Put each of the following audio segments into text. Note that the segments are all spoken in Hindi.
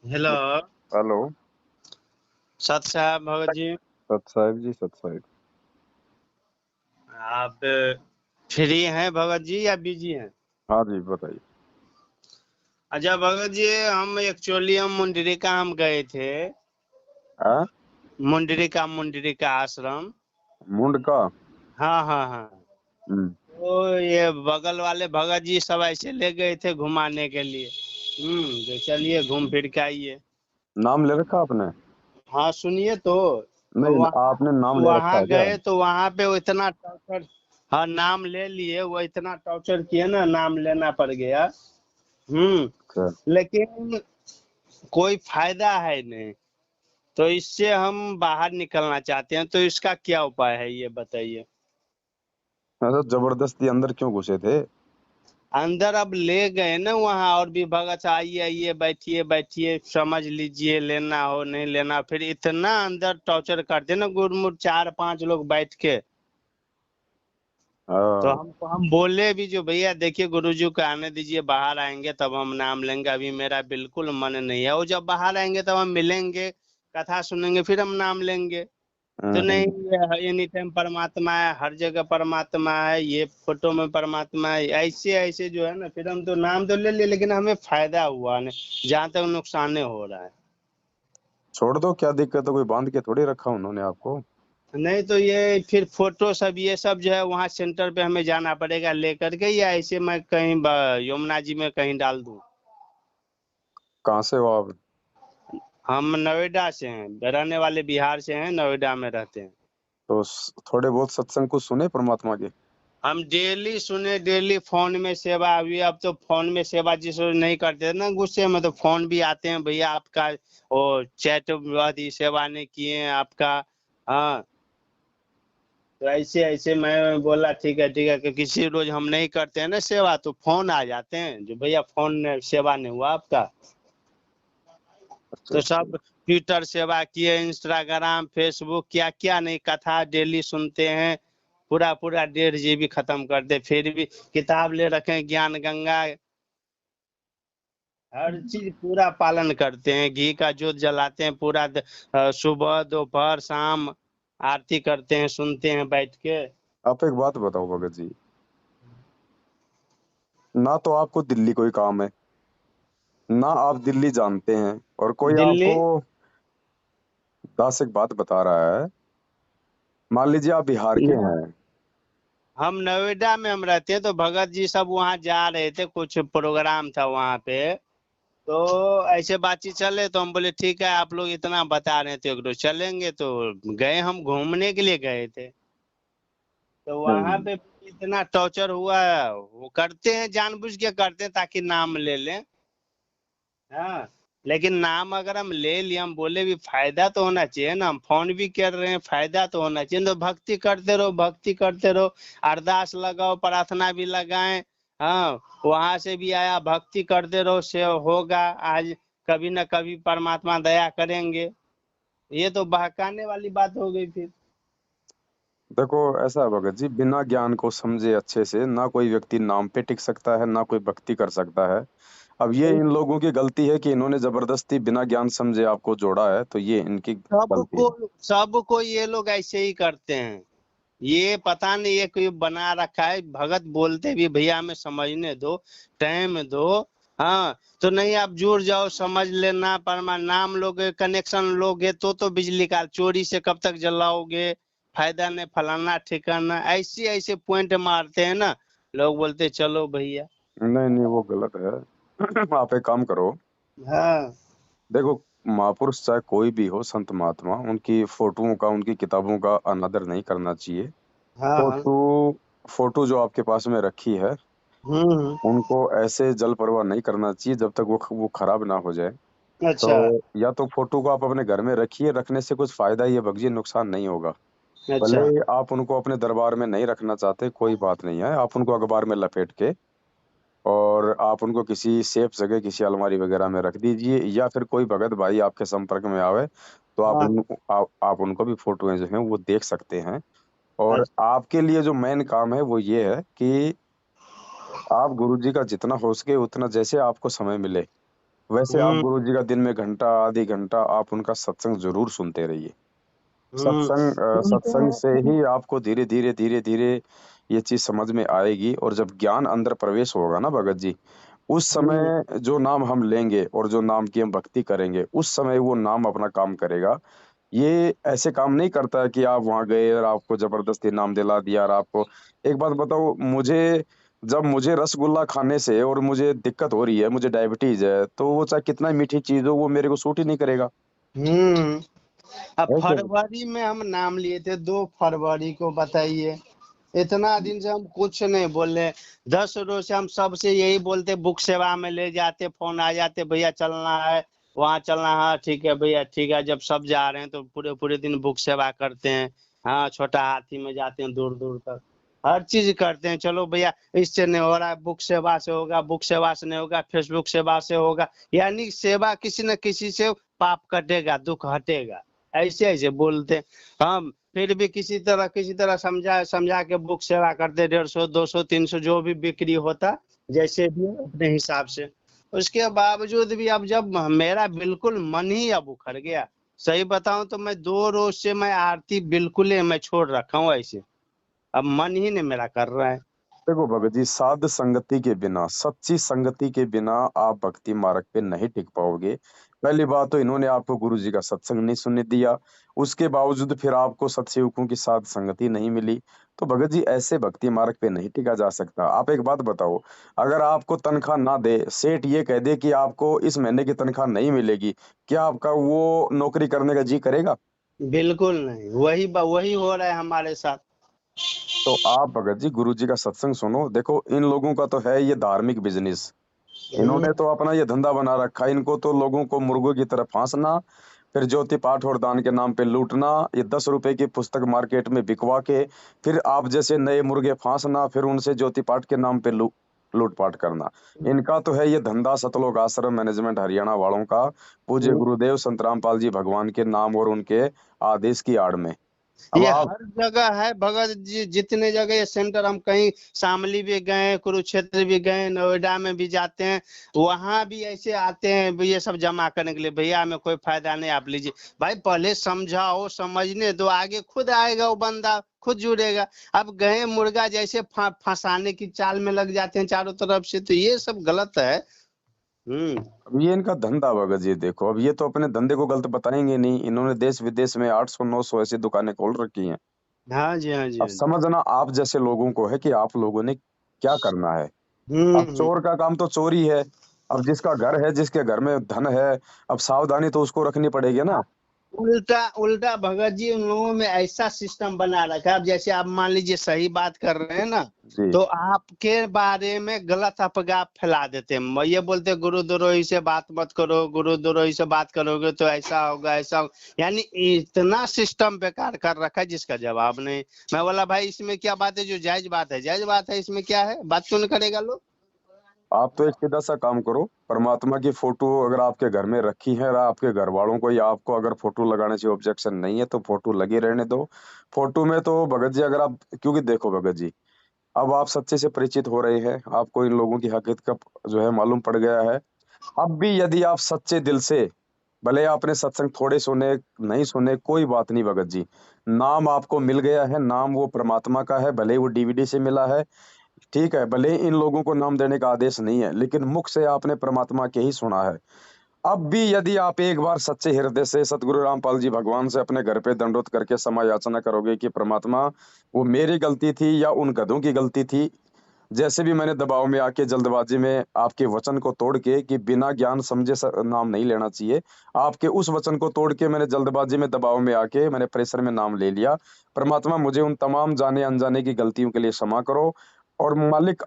हेलो। हेलो। सत साहब भगत जी। सत साहिब जी, सत साहिब। आप फ्री हैं भगत जी या बिजी हैं? हाँ जी, बताइए। अच्छा भगत जी, हम मुंडरिका हम गए थे। हाँ। मुंडरिका आश्रम। मुंड का। हाँ हाँ हाँ। हम्म। तो ये बगल वाले भगत जी सब ऐसे ले गए थे घुमाने के लिए। तो चलिए घूम फिर के आइए। नाम ले रखा आपने? हाँ सुनिए तो। नहीं, वहाँ आपने नाम ले रखा वहाँ है क्या? गए तो वहाँ पे वो इतना टॉर्चर। हाँ नाम ले लिए, वो इतना टॉर्चर किए ना, नाम लेना पड़ गया। अच्छा। लेकिन कोई फायदा है नहीं। तो इससे हम बाहर निकलना चाहते हैं, तो इसका क्या उपाय है ये बताइए। ऐसा जबरदस्ती अंदर क्यों घुसे थे? अंदर अब ले गए ना वहाँ, और भी भगत आइए आइए बैठिए बैठिए समझ लीजिए, लेना हो नहीं लेना, फिर इतना अंदर टॉर्चर करते ना गुरमुट, 4-5 लोग बैठ के। तो हाँ। हम बोले भी जो भैया देखिए गुरुजी को आने दीजिए, बाहर आएंगे तब हम नाम लेंगे, अभी मेरा बिल्कुल मन नहीं है। वो जब बाहर आएंगे तब हम मिलेंगे, कथा सुनेंगे, फिर हम नाम लेंगे। तो नहीं, हम्म। ये एनी टाइम परमात्मा है, हर जगह परमात्मा है, ये फोटो में परमात्मा है, ऐसे ऐसे जो है ना, फिर हम तो नाम तो ले लिए लेकिन हमें फायदा हुआ नहीं, जहाँ तक नुकसान हो रहा है। छोड़ दो, क्या दिक्कत है? कोई बांध के थोड़ी रखा उन्होंने आपको। नहीं तो ये फिर फोटो सब ये सब जो है वहाँ सेंटर पे हमें जाना पड़ेगा लेकर के, या ऐसे मैं कहीं यमुना जी में कहीं डाल दूं? कहाँ से हो आप? हम नोएडा से हैं, रहने वाले बिहार से हैं, नोएडा में रहते हैं। तो थोड़े बहुत सत्संग कुछ सुने परमात्मा के? हम डेली सुने, डेली फोन में सेवा, अभी अब तो फोन में सेवा जिस रोज नहीं करते थे ना गुस्से में, तो फोन भी आते हैं, भैया आपका वो चैट आदि सेवा नहीं किए हैं आपका। हाँ। तो ऐसे ऐसे मैं बोला ठीक है कि किसी रोज हम नहीं करते हैं ना सेवा, तो फोन आ जाते हैं जो भैया फोन ने सेवा नहीं हुआ आपका। अच्छा तो अच्छा। सब ट्विटर सेवा किए, इंस्टाग्राम फेसबुक, क्या क्या नहीं, कथा डेली सुनते हैं। पूरा पूरा 1.5 GB खत्म कर दे, फिर भी किताब ले रखे हैं, ज्ञान गंगा, हर चीज पूरा पालन करते हैं, घी का जोत जलाते हैं पूरा सुबह दोपहर शाम आरती करते हैं, सुनते हैं बैठ के। आप एक बात बताओ भगत जी, ना तो आपको दिल्ली कोई काम है, ना आप दिल्ली जानते हैं, और कोई दिल्ली। आपको दास एक बात बता रहा है। मान लीजिए आप बिहार के हैं। हम नोएडा में हम रहते हैं, तो भगत जी सब वहाँ जा रहे थे, कुछ प्रोग्राम था वहाँ पे। तो ऐसे बातचीत चले तो हम बोले ठीक है, आप लोग इतना बता रहे थे एक रोज चलेंगे, तो गए, हम घूमने के लिए गए थे। तो वहां हम्म। पे इतना टॉर्चर हुआ, वो करते हैं जानबूझ के करते हैं ताकि नाम ले लें। हाँ। लेकिन नाम अगर हम ले लिए, हम बोले भी फायदा तो होना चाहिए ना, हम फोन भी कर रहे हैं, फायदा तो होना चाहिए, तो भक्ति करते रहो, भक्ति करते रहो, अरदास लगाओ, प्रार्थना भी लगाएं। हाँ। वहां से भी आया, भक्ति करते रहो, से होगा आज, कभी न कभी परमात्मा दया करेंगे। ये तो बहकाने वाली बात हो गई फिर। देखो, ऐसा है भगत जी, बिना ज्ञान को समझे अच्छे से ना कोई व्यक्ति नाम पे टिक सकता है, ना कोई भक्ति कर सकता है। अब ये इन लोगों की गलती है कि इन्होंने जबरदस्ती बिना ज्ञान समझे आपको जोड़ा है, तो ये इनकी गलती सबको है। सबको ये लोग ऐसे ही करते हैं। ये पता नहीं ये कोई बना रखा है, भगत बोलते भी भैया हमें समझने दो, टाइम दो। हाँ। तो नहीं, आप जुड़ जाओ, समझ लेना, परमा नाम लोगे, कनेक्शन लोगे, तो बिजली का चोरी से कब तक जलाओगे, फायदा नहीं, फलाना ठिकाना, ऐसे ऐसे पॉइंट मारते हैं ना, लोग बोलते चलो भैया। नहीं नहीं, वो गलत है। आप एक काम करो। हाँ देखो, महापुरुष चाहे कोई भी हो, संत महात्मा, उनकी फोटोओं का, उनकी किताबों का अनादर नहीं करना चाहिए। हाँ हाँ। फोटो फोटो जो आपके पास में रखी है, हम्म। उनको ऐसे जल परवाह नहीं करना चाहिए जब तक वो खराब ना हो जाए। अच्छा तो या तो फोटो को आप अपने घर में रखिए, रखने से कुछ फायदा ही है भगजी, नुकसान नहीं होगा। भले अच्छा। आप उनको अपने दरबार में नहीं रखना चाहते, कोई बात नहीं है, आप उनको अखबार में लपेट के और आप उनको किसी सेफ जगह, किसी अलमारी वगैरह में रख दीजिए, या फिर कोई भगत भाई आपके संपर्क में आवे तो हाँ। आप उनको भी फोटोएं जो हैं वो देख सकते हैं। और अच्छा। आपके लिए जो मेन काम है वो ये है कि आप गुरु जी का जितना हो सके उतना, जैसे आपको समय मिले, वैसे आप हम्म गुरुजी का दिन में घंटा आधी घंटा आप उनका सत्संग जरूर सुनते रहिए। हम्म। सुनते सत्संग हैं से फिर। ही आपको धीरे धीरे धीरे धीरे ये चीज समझ में आएगी, और जब ज्ञान अंदर प्रवेश होगा ना भगत जी, उस हम्म समय जो नाम हम लेंगे और जो नाम की हम भक्ति करेंगे, उस समय वो नाम अपना काम करेगा। ये ऐसे काम नहीं करता है कि आप वहां गए और आपको जबरदस्ती नाम दिला दिया। और आपको एक बात बताओ, जब मुझे रसगुल्ला खाने से और मुझे दिक्कत हो रही है, मुझे डायबिटीज है, तो वो चाहे कितना मीठी चीज हो, वो मेरे को सूट ही नहीं करेगा। हम्म। अब है कि नहीं? फरवरी में हम नाम लिए थे, 2 फरवरी को, बताइए। इतना दिन से हम कुछ नहीं बोले। 10 रोज से हम सबसे यही बोलते, बुक सेवा में ले जाते, फोन आ जाते, भैया चलना है, वहाँ चलना है, ठीक है भैया ठीक है। जब सब जा रहे हैं तो पूरे पूरे दिन बुक सेवा करते हैं। हाँ, छोटा हाथी में जाते हैं दूर दूर तक, हर चीज करते हैं। चलो भैया, इससे नहीं हो रहा है, बुक सेवा से होगा, बुक सेवा से नहीं होगा, फेसबुक सेवा से होगा। यानी सेवा किसी न किसी से पाप कटेगा, दुख हटेगा, ऐसे ऐसे बोलते हैं। हम फिर भी किसी तरह समझा समझा के बुक सेवा करते, 150, 200, 300 जो भी बिक्री होता, जैसे भी अपने हिसाब से। उसके बावजूद भी अब जब मेरा बिल्कुल मन ही अब उखड़ गया, सही बताऊं तो मैं 2 रोज से मैं आरती बिल्कुल ही मैं छोड़ रखा हूँ ऐसे। अब मन ही नहीं मेरा कर रहा है। देखो भगत जी, साध संगति के बिना, सच्ची संगति के बिना आप भक्ति मार्ग पे नहीं टिक पाओगे। पहली बात तो इन्होंने आपको गुरु जी का सत्संग नहीं सुनने दिया, उसके बावजूद फिर आपको सत्सेवकों की साध संगति नहीं मिली। तो भगत जी, ऐसे भक्ति मार्ग पे नहीं टिका जा सकता। आप एक बात बताओ, अगर आपको तनख्वाह ना दे, सेठ ये कह दे कि आपको इस महीने की तनख्वाह नहीं मिलेगी, क्या आपका वो नौकरी करने का जी करेगा? बिल्कुल नहीं, वही हो रहा है हमारे साथ। तो आप भगत जी गुरु जी का सत्संग सुनो। देखो, इन लोगों का तो है ये धार्मिक बिजनेस, हम्म, इन्होंने तो अपना ये धंधा बना रखा है। इनको तो लोगों को मुर्गों की तरह फांसना, फिर ज्योति पाठ और दान के नाम पे लूटना, ये 10 रुपए की पुस्तक मार्केट में बिकवा के फिर आप जैसे नए मुर्गे फांसना, फिर उनसे ज्योति पाठ के नाम पे लूटपाट करना। इनका तो है ये धंधा, सतलोक आश्रम मैनेजमेंट हरियाणा वालों का, पूज्य हम्म। गुरुदेव संत रामपाल जी भगवान के नाम और उनके आदेश की आड़ में। अब ये आप हर जगह है भगत जी, जितने जगह ये सेंटर, हम कहीं शामली भी गए, कुरुक्षेत्र भी गए, नोएडा में भी जाते हैं, वहां भी ऐसे आते हैं ये सब जमा करने के लिए। भैया हमें कोई फायदा नहीं, आप लीजिए। भाई पहले समझाओ, समझने दो, आगे खुद आएगा वो बंदा, खुद जुड़ेगा। अब गए मुर्गा जैसे फंसाने की चाल में लग जाते हैं चारों तरफ से, तो ये सब गलत है। हम्म। अब ये इनका धंधा भगत जी, देखो अब ये तो अपने धंधे को गलत बताएंगे नहीं। इन्होंने देश विदेश में 800 900 ऐसी दुकानें खोल रखी हैं। हाँ जी, हाँ जी, अब हाँ जी। समझना आप जैसे लोगों को है कि आप लोगों ने क्या करना है। अब हम्म। चोर का काम तो चोरी है। अब जिसका घर है, जिसके घर में धन है, अब सावधानी तो उसको रखनी पड़ेगी ना। उल्टा उल्टा भगत जी, उन लोगों में ऐसा सिस्टम बना रखा है। अब जैसे आप मान लीजिए सही बात कर रहे हैं ना, जी। तो आपके बारे में गलत अफवाह फैला देते हैं। ये बोलते हैं गुरुद्रोही से बात मत करो, गुरुद्रोही से बात करोगे तो ऐसा होगा, ऐसा होगा। यानी इतना सिस्टम बेकार कर रखा है जिसका जवाब नहीं। मैं बोला भाई इसमें क्या बात है, जो जायज बात है जायज बात है, इसमें क्या है, बात क्यों नहीं करेगा लोग। आप तो एक सीधा सा काम करो, परमात्मा की फोटो अगर आपके घर में रखी है और आपके घर वालों को या आपको अगर फोटो लगाने से ऑब्जेक्शन नहीं है, तो फोटो लगी रहने दो। फोटो में तो भगत जी अगर आप, क्योंकि देखो भगत जी, अब आप सच्चे से परिचित हो रहे हैं, आपको इन लोगों की हकीकत का जो है मालूम पड़ गया है। अब भी यदि आप सच्चे दिल से, भले आपने सत्संग थोड़े सुने, नहीं सुने, कोई बात नहीं भगत जी, नाम आपको मिल गया है, नाम वो परमात्मा का है, भले वो डीवीडी से मिला है, ठीक है, भले इन लोगों को नाम देने का आदेश नहीं है, लेकिन मुख से आपने परमात्मा के ही सुना है। अब भी यदि आप एक बार सच्चे हृदय से सतगुरु रामपाल जी भगवान से अपने घर पे दंडोत करके क्षमा याचना करोगे कि परमात्मा, वो मेरी गलती थी या उन गधों की गलती थी, जैसे भी मैंने दबाव में आके जल्दबाजी में आपके वचन को तोड़ के, कि बिना ज्ञान समझे नाम नहीं लेना चाहिए, आपके उस वचन को तोड़ के मैंने जल्दबाजी में दबाव में आके मैंने प्रेशर में नाम ले लिया। परमात्मा, मुझे उन तमाम जाने अनजाने की गलतियों के लिए क्षमा करो। और मालिक,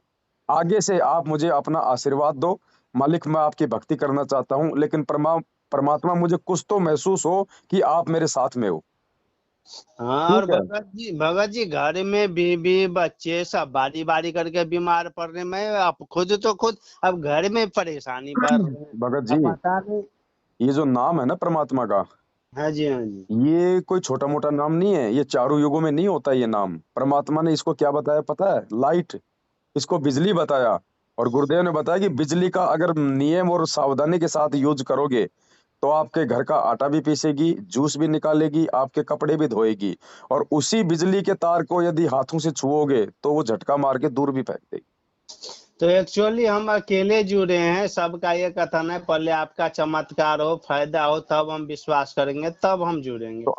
आगे से आप मुझे अपना आशीर्वाद दो। मालिक, मैं आपकी भक्ति करना चाहता हूँ, लेकिन परमात्मा, मुझे कुछ तो महसूस हो कि आप मेरे साथ में हो। हाँ, और ठीक है। भगत जी घर में बीवी बच्चे सब बारी बारी करके बीमार पड़ रहे हैं। मैं अब खुद अब घर में परेशानी बढ़ रही है। भगत अब जी, पता नहीं। ये जो नाम है ना परमात्मा का, हाँ जी, हाँ जी। ये कोई छोटा मोटा नाम नहीं है। ये चारों युगों में नहीं होता ये नाम। परमात्मा ने इसको क्या बताया पता है? लाइट। इसको बिजली बताया। और गुरुदेव ने बताया कि बिजली का अगर नियम और सावधानी के साथ यूज करोगे तो आपके घर का आटा भी पीसेगी, जूस भी निकालेगी, आपके कपड़े भी धोएगी। और उसी बिजली के तार को यदि हाथों से छुओगे तो वो झटका मार के दूर भी फेंक देगी। तो एक्चुअली हम अकेले जुड़े हैं, सबका ये कथन है पहले आपका चमत्कार हो, फायदा हो, तब हम विश्वास करेंगे, तब हम जुड़ेंगे। तो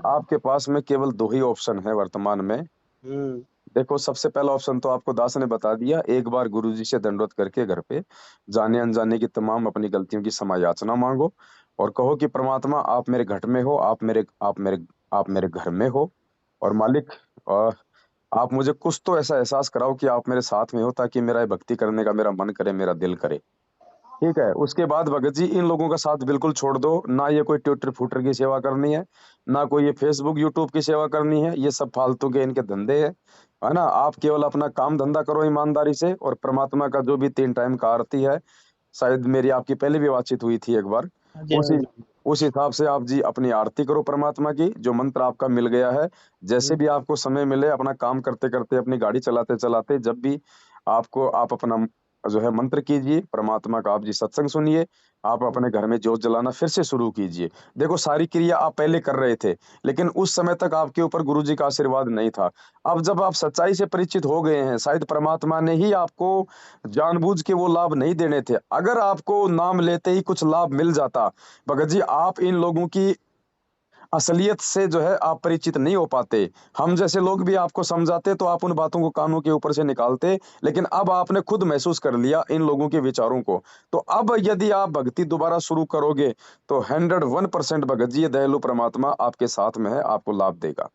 आपके पास में केवल दो ही ऑप्शन है वर्तमान में। हम्म। देखो, सबसे पहला ऑप्शन तो आपको दास ने बता दिया, एक बार गुरुजी से दंडवत करके घर पे जाने अनजाने की तमाम अपनी गलतियों की क्षमा याचना मांगो और कहो कि परमात्मा आप मेरे घर में हो, आप मेरे घर में हो। और मालिक, अ, आप मुझे कुछ तो ऐसा एहसास कराओ कि आप मेरे साथ में हो, ताकि मेरा ये भक्ति करने का मेरा मन करे, मेरा दिल करे। ठीक है, उसके बाद भगत जी इन लोगों का साथ बिल्कुल छोड़ दो। ना ये कोई ट्विटर फुटर की सेवा करनी है, ना कोई ये फेसबुक यूट्यूब की सेवा करनी है। ये सब फालतू के इनके धंधे है ना। आप केवल अपना काम धंधा करो ईमानदारी से, और परमात्मा का जो भी 3 टाइम का आरती है, शायद मेरी आपकी पहले भी बातचीत हुई थी एक बार, हाँ जी, हाँ उसी जी। उस हिसाब से आप जी अपनी आरती करो परमात्मा की, जो मंत्र आपका मिल गया है। जैसे भी आपको समय मिले, अपना काम करते करते, अपनी गाड़ी चलाते चलाते, जब भी आप अपना जो है मंत्र कीजिए परमात्मा का, आप जी सत्संग सुनिए, आप अपने घर में जोत जलाना फिर से शुरू कीजिए। देखो, सारी क्रिया आप पहले कर रहे थे, लेकिन उस समय तक आपके ऊपर गुरुजी का आशीर्वाद नहीं था। अब जब आप सच्चाई से परिचित हो गए हैं, शायद परमात्मा ने ही आपको जानबूझ के वो लाभ नहीं देने थे। अगर आपको नाम लेते ही कुछ लाभ मिल जाता, भगत जी, आप इन लोगों की असलियत से जो है आप परिचित नहीं हो पाते। हम जैसे लोग भी आपको समझाते तो आप उन बातों को कानों के ऊपर से निकालते, लेकिन अब आपने खुद महसूस कर लिया इन लोगों के विचारों को। तो अब यदि आप भक्ति दोबारा शुरू करोगे तो 101% भगत जी, ये दयालु परमात्मा आपके साथ में है, आपको लाभ देगा।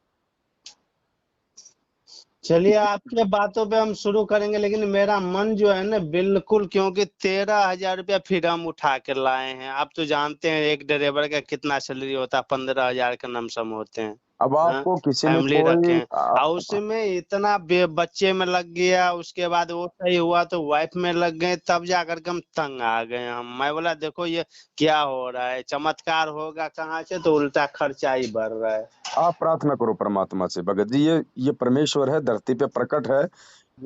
चलिए, आपके बातों पे हम शुरू करेंगे, लेकिन मेरा मन जो है ना बिल्कुल, क्योंकि 13,000 रुपया फिर हम उठा के लाए हैं। आप तो जानते हैं एक ड्राइवर का कितना सैलरी होता है, 15,000 के लमसम होते हैं। अब हाँ, आपको किसी ने फैमिली रखे कोई हैं। और उसमें इतना बच्चे में लग गया, उसके बाद वो सही हुआ तो वाइफ में लग गए, तब जाकर के हम तंग आ गए। हम मैं बोला देखो ये क्या हो रहा है, चमत्कार होगा कहाँ से, तो उल्टा खर्चा ही बढ़ रहा है। आप प्रार्थना करो परमात्मा से भगत जी, ये परमेश्वर है, धरती पे प्रकट है।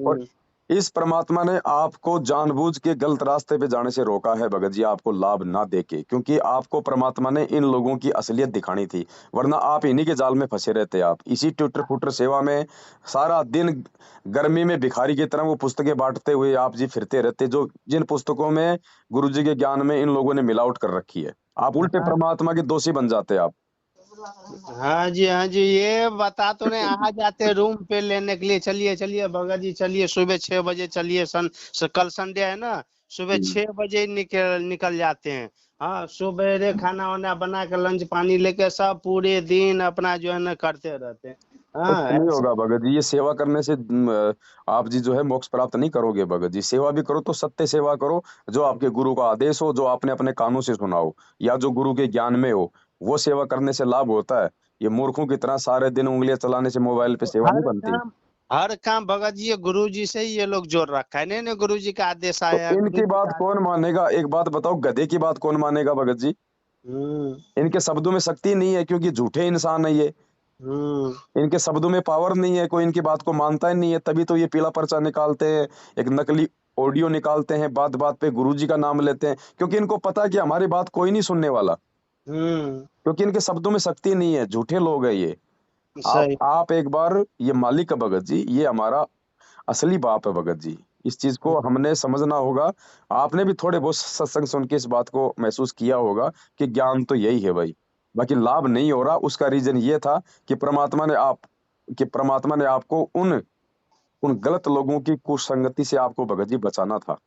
और हम्म। इस परमात्मा ने आपको जानबूझ के गलत रास्ते पे जाने से रोका है भगत जी, आपको लाभ ना देके, क्योंकि आपको परमात्मा ने इन लोगों की असलियत दिखानी थी। वरना आप इन्हीं के जाल में फंसे रहते। आप इसी ट्विटर फुटर सेवा में सारा दिन गर्मी में भिखारी की तरह वो पुस्तकें बांटते हुए आप जी फिरते रहते, जो जिन पुस्तकों में गुरु जी के ज्ञान में इन लोगों ने मिलावट कर रखी है। आप उल्टे परमात्मा के दोषी बन जाते आप। हाँ जी, हाँ जी, ये बता तो नहीं, आ जाते रूम पे लेने के लिए। चलिए चलिए भगत जी, चलिए सुबह 6 बजे चलिए। कल संडे है ना, सुबह हम्म। 6 बजे निकल निकल जाते हैं। हाँ, सुबह खाना वाना बना के लंच पानी लेके सब पूरे दिन अपना जो है ना करते रहते हैं। कुछ हाँ नहीं ऐसे। होगा भगत जी, ये सेवा करने से आप जी जो है मोक्ष प्राप्त नहीं करोगे भगत जी। सेवा भी करो तो सत्य सेवा करो, जो आपके गुरु का आदेश हो, जो आपने अपने कानों से सुना हो, या जो गुरु के ज्ञान में हो, वो सेवा करने से लाभ होता है। ये मूर्खों की तरह सारे दिन उंगलियां चलाने से मोबाइल पे सेवा नहीं हर बनती। काम हर काम भगत जी ये गुरु जी से ही ये लोग जोड़ रखा है। नहीं नहीं, गुरु जी का आदेश तो आया है, गुरु इनकी जी बात का कौन मानेगा? एक बात बताओ, गधे की बात कौन मानेगा भगत जी? हम्म। इनके शब्दों में शक्ति नहीं है, क्योंकि झूठे इंसान है ये। हम्म। इनके शब्दों में पावर नहीं है, कोई इनकी बात को मानता ही नहीं है। तभी तो ये पीला पर्चा निकालते हैं, एक नकली ऑडियो निकालते हैं, बात बात पे गुरुजी का नाम लेते हैं, क्योंकि इनको पता है कि हमारी बात कोई नहीं सुनने वाला। हम्म। क्योंकि इनके शब्दों में शक्ति नहीं है, झूठे लोग हैं ये। सही। आप एक बार ये मालिक है भगत जी, ये हमारा असली बाप है भगत जी। इस चीज को हमने समझना होगा। आपने भी थोड़े बहुत सत्संग सुन के इस बात को महसूस किया होगा कि ज्ञान तो यही है भाई। बाकी लाभ नहीं हो रहा, उसका रीजन ये था कि परमात्मा ने आपको उन उन गलत लोगों की कुसंगति से आपको भगत जी बचाना था।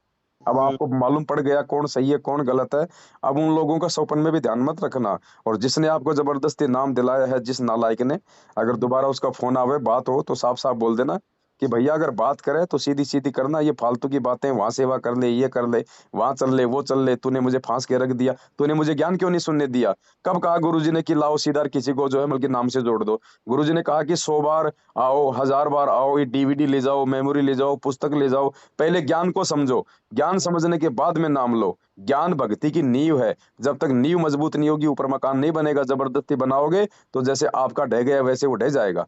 अब हम्म। आपको मालूम पड़ गया कौन सही है कौन गलत है। अब उन लोगों का सौपन में भी ध्यान मत रखना। और जिसने आपको जबरदस्ती नाम दिलाया है, जिस नालायक ने, अगर दोबारा उसका फोन आवे, बात हो, तो साफ साफ बोल देना कि भैया अगर बात करे तो सीधी सीधी करना। ये फालतू की बातें, वहां सेवा कर ले, ये कर ले, वहां चल ले, वो चल ले, तूने मुझे फांस के रख दिया, तूने मुझे ज्ञान क्यों नहीं सुनने दिया? कब कहा गुरुजी ने कि लाओ सीधा किसी को जो है बल्कि नाम से जोड़ दो? गुरुजी ने कहा कि 100 बार आओ, 1000 बार आओ, ये डीवीडी ले जाओ, मेमोरी ले जाओ, पुस्तक ले जाओ, पहले ज्ञान को समझो, ज्ञान समझने के बाद में नाम लो। ज्ञान भक्ति की नींव है। जब तक नींव मजबूत नहीं होगी, ऊपर मकान नहीं बनेगा। जबरदस्ती बनाओगे तो जैसे आपका ढह गया वैसे वो ढह जाएगा।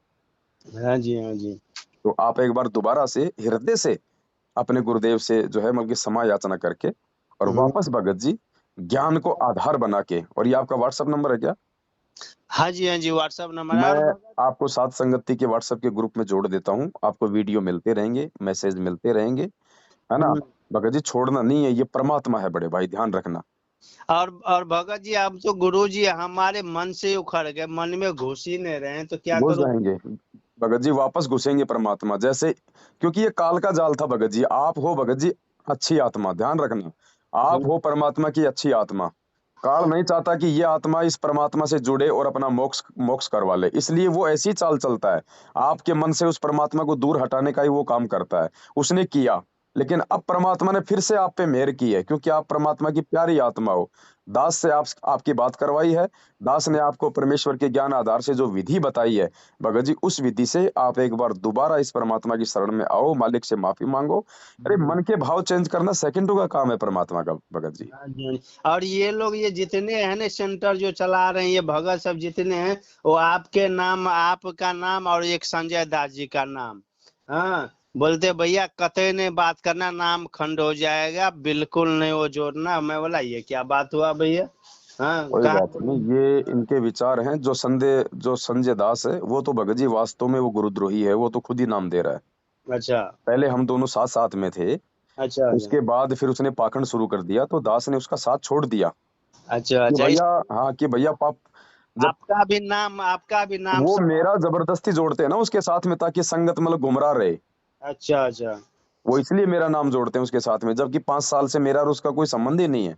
हाँ जी, हाँ जी। तो आप एक बार दोबारा से हृदय से अपने गुरुदेव से जो है मतलब कि क्षमा याचना करके और वापस भगत जी ज्ञान को आधार बना के। और ये आपका व्हाट्सएप नंबर है क्या? हाँ जी व्हाट्सएप नंबर है। और मैं आपको सात संगति के व्हाट्सएप के ग्रुप में जोड़ देता हूँ, आपको वीडियो मिलते रहेंगे, मैसेज मिलते रहेंगे, है ना? भगत जी छोड़ना नहीं है, ये परमात्मा है बड़े भाई, ध्यान रखना। और भगत जी अब तो गुरु जी हमारे मन से उखड़ गए, मन में घुस ही नहीं रहे हैं, तो क्या घुस करूं? जाएंगे भगत जी, वापस घुसेंगे परमात्मा जैसे, क्योंकि ये काल का जाल था भगत जी। आप हो भगत जी अच्छी आत्मा, ध्यान रखना, आप हो परमात्मा की अच्छी आत्मा। काल नहीं चाहता कि ये आत्मा इस परमात्मा से जुड़े और अपना मोक्ष मोक्ष करवा ले, इसलिए वो ऐसी चाल चलता है, आपके मन से उस परमात्मा को दूर हटाने का ही वो काम करता है। उसने किया, लेकिन अब परमात्मा ने फिर से आप पे मेहर की है, क्योंकि आप परमात्मा की प्यारी आत्मा हो। दास से आपकी बात करवाई है, दास ने आपको परमेश्वर के ज्ञान आधार से जो विधि बताई है भगत जी, उस विधि से आप एक बार दोबारा इस परमात्मा की शरण में आओ, मालिक से माफी मांगो। अरे मन के भाव चेंज करना सेकंडों का काम है परमात्मा का भगत जी। हाँ जी। और ये लोग ये जितने हैं ना सेंटर जो चला रहे हैं, ये भगत सब जितने हैं, वो आपके नाम, आपका नाम और एक संजय दास जी का नाम, हाँ, बोलते भैया कतई नहीं बात करना, नाम खंड हो जाएगा, बिल्कुल नहीं वो जोड़ना। मैं बोला ये क्या बात हुआ भैया? हाँ, कोई कहा? बात नहीं, ये इनके विचार हैं। जो संजय दास है वो तो भगत जी वास्तव में वो गुरुद्रोही है, वो तो खुद ही नाम दे रहा है। अच्छा पहले हम दोनों साथ साथ में थे, अच्छा अच्छा उसके बाद फिर उसने पाखंड शुरू कर दिया, तो दास ने उसका साथ छोड़ दिया अच्छा कि अच्छा। भैया, हाँ कि भैया पाप, जब आपका भी नाम वो सब। मेरा जबरदस्ती जोड़ते हैं ना उसके साथ में, ताकि संगत मतलब गुमराह रहे, अच्छा अच्छा। वो इसलिए मेरा नाम जोड़ते हैं उसके साथ में, जबकि 5 साल से मेरा और उसका कोई संबंध ही नहीं है।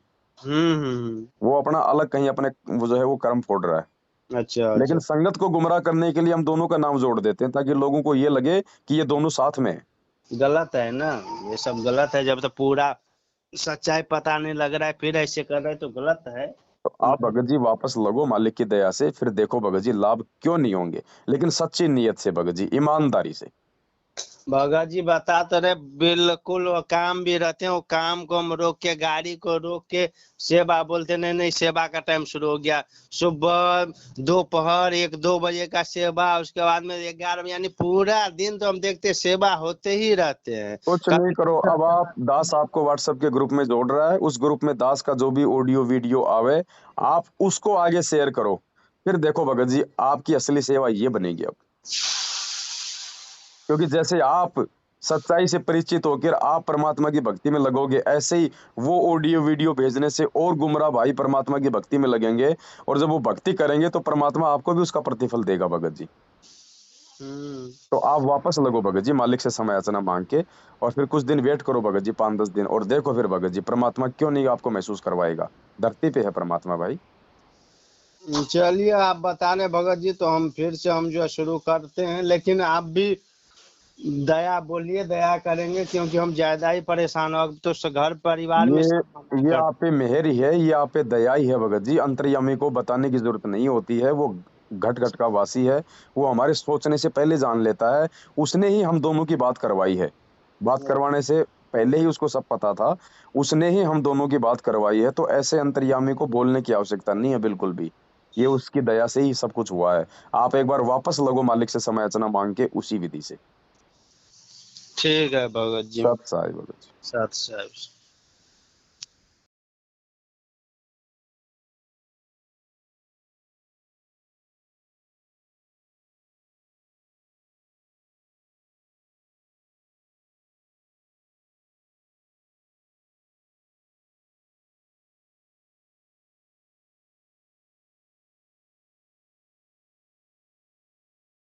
वो अपना अलग कहीं अपने वो जो है वो कर्म फोड़ रहा है, अच्छा लेकिन अच्छा। संगत को गुमराह करने के लिए हम दोनों का नाम जोड़ देते हैं, ताकि लोगों को ये लगे कि ये दोनों साथ में है। गलत है ना, ये सब गलत है। जब तक पूरा सच्चाई पता नहीं लग रहा है फिर ऐसे कर रहे हैं, तो गलत है। तो आप भगत जी वापस लगो मालिक की दया से, फिर देखो भगत जी लाभ क्यों नहीं होंगे, लेकिन सच्ची नीयत से भगत जी, ईमानदारी से। भगत जी बता तो रहे, बिल्कुल वो काम भी रहते हैं, वो काम को हम रोक के, गाड़ी को रोक के सेवा बोलते, नहीं नहीं सेवा का टाइम शुरू हो गया, सुबह दोपहर 1-2 बजे का सेवा, उसके बाद में 11, यानी पूरा दिन तो हम देखते सेवा होते ही रहते हैं। कुछ नहीं करो, अब आप दास आपको व्हाट्सएप के ग्रुप में जोड़ रहा है, उस ग्रुप में दास का जो भी ऑडियो वीडियो आवे, आप उसको आगे शेयर करो, फिर देखो भगत जी आपकी असली सेवा ये बनेगी अब। क्योंकि जैसे आप सच्चाई से परिचित होकर आप परमात्मा की भक्ति में लगोगे, ऐसे ही वो ऑडियो वीडियो भेजने से और गुमराह भाई परमात्मा की भक्ति में लगेंगे, और जब वो भक्ति करेंगे तो परमात्मा आपको भी उसका प्रतिफल देगा भगत जी। तो आप वापस लगो भगत जी मालिक से समय याचना मांग के, और फिर कुछ दिन वेट करो भगत जी, 5-10 दिन, और देखो फिर भगत जी परमात्मा क्यों नहीं आपको महसूस करवाएगा। धरती पे है परमात्मा भाई। चलिए आप बता रहे भगत जी, तो हम फिर से हम जो है शुरू करते हैं, लेकिन आप भी दया बोलिए, दया करेंगे, क्योंकि हम ज्यादा ही परेशान हो, अब तो घर परिवार में सब मना ये कर। आप पे मेहर ही है, ये आप पे दया ही है भगत जी। अंतर्यामी को बताने की जरूरत नहीं होती है, वो घट घट का वासी है, वो हमारे सोचने से पहले जान लेता है। उसने ही हम दोनों की बात करवाई है, बात करवाने से पहले ही उसको सब पता था, उसने ही हम दोनों की बात करवाई है। तो ऐसे अंतर्यामी को बोलने की आवश्यकता नहीं है बिल्कुल भी, ये उसकी दया से ही सब कुछ हुआ है। आप एक बार वापस लगो मालिक से समय याचना मांग के उसी विधि से। ठीक है भगत जी। सत साई भगत जी। सत श्री